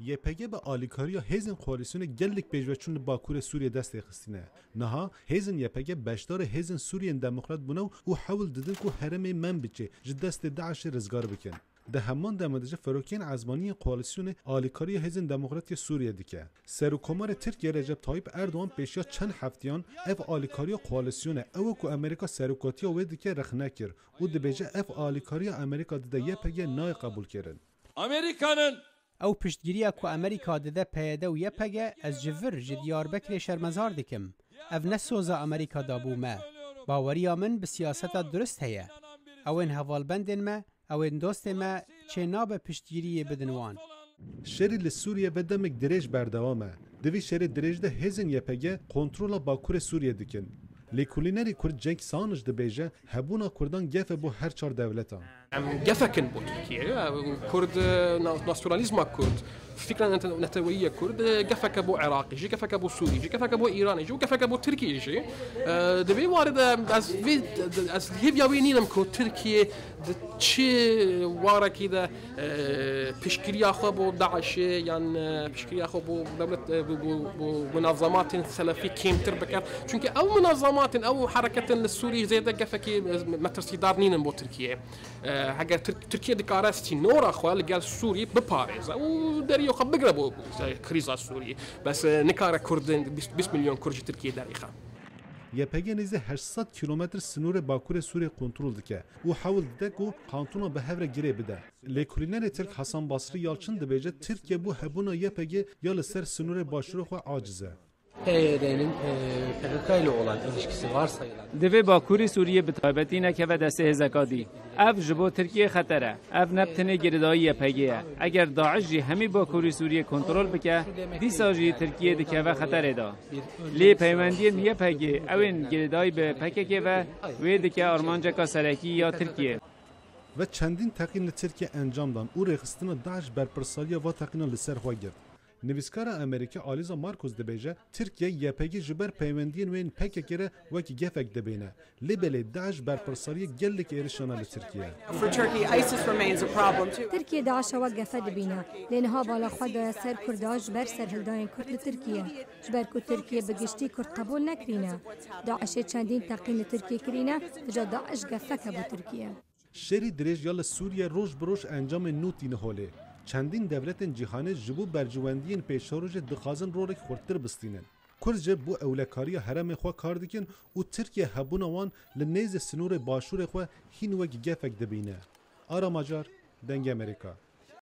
YPG به آلیکاری هیزن کوالیسیون گلک بیجوچون باکور سوریه دست خستینه. نها هیزن YPG بشدار هیزن سوریه دموکرات بونو و حاول ددن کو هرم من بچه جدست داعش رزگار بکن. ده همان دمدج فروکین عزمانی کوالیسیون آلیکاری هیزن دموکراتی سوریه دیگه. سروکمار ترکیه رجب طایب اردوان پیشیا چند هفتیان اف آلیکاری کوالیسیون او کو امریکا سروکاتی و دیگه رخنه کرد و دبیجه اف آلیکاری امریکا ده YPG نای قبول کردن. Amerika'nın او پشتگیری که امریکا داده پیاده و یپگه از جفر جدیاربکر شرمزار دکم. اف نسوزا امریکا دابو ما. باوریا من به سیاست درست هیا. اوین حوالبندن ما، اوین دوست ما چه ناب پشتگیری بدنوان. شری لسوریه و دمک دریج بردوامه. دوی شری دریج ده هزین YPG کنترل باکور سوریه دکن. لیکولینری کرد جنگ سانج دبیجه هبونا کردان گفه بو هر چار دولتان. جفكن بو تركيا كرد ناسيوناليزم كرد فكرة نتوية كرد جفك ابو عراقي جي جفك ابو سوري جي جفك ابو ايراني جي جفك ابو تركي جي دبي وارد از هيبيا وينينم كو تركيا تشي وارا كده بشكريا خو بو داعش يعني بشكريا خو بو دولة بو منظمات سلفي كيم تربكر چونك او منظمات او حركة السوري زي ده جفك مترسي دارنين بو تركيا اگر ترکیه دکارستی نورا خوال گل سوری بپارێزە و دەریۆ خە بگرە بۆ کریزا سووری بەس نکارە کوردن 20 میلیۆن کورجی ترکیه دەریخە. YPG نزد 800 کیلومتر سنور باکور سوریه کنترل دکه و حاول دک و کانتونا به هفره گیره بده. لیکولینر ترک حسن بصری یالچن دبیجه ترکیه بو هبونا YPG یال سر سنور باشور خو عاجزه. PYD'nin PKK ile olan ilişkisi varsayılan. Divê Bakurê Sûriyê bi taybetî nekeve destê hêzekadî. Ev ji bo Tirkiye xeter e. Ev ne bi tenê girêdayî YPG ye. Eger Daeş jî hemî Bakurê Sûriyê kontrol bike, dîsa jî Tirkiye dikeve xeterê da. Lê peywendiyên YPG ewên girêdayî bi PKK ve wê dike armanceka serekî ya Tirkiye. و چندین تقین ترکیه انجام دان او رخصتن داعش برپرسالی و تقین لسر خو گرد. نویسکارا امریکا آلیزا مارکوس دبیجه ترکیه YPG جبر پیوندین وین PKK را وکی گفک دبینه. لیبلی داعش برپرسالی گلک ایرشانا لترکیه. ترکیه داعش و گفه دبینه. لینها بالا خود سر کرداش بر سر هلداین کرد لترکیه. جبر کو ترکیه بگشتی کرد قبول نکرینه. داعش چندین تقین ترکیه کرینه تجا داعش گفک بو ترکیه. شری دریج یال سوریه روش بروش انجام نوتی نهاله. چندین دولتین جهانی جبو برجواندین پیشاروج دخازن رولک خورتر بستینن. کرجه بو اولکاری حرم خوا کار دکن و ترکیه هبون وان لنیز سنور باشور خوا هین وگ گفک دبینه. آرا ماجار دنگ امریکا.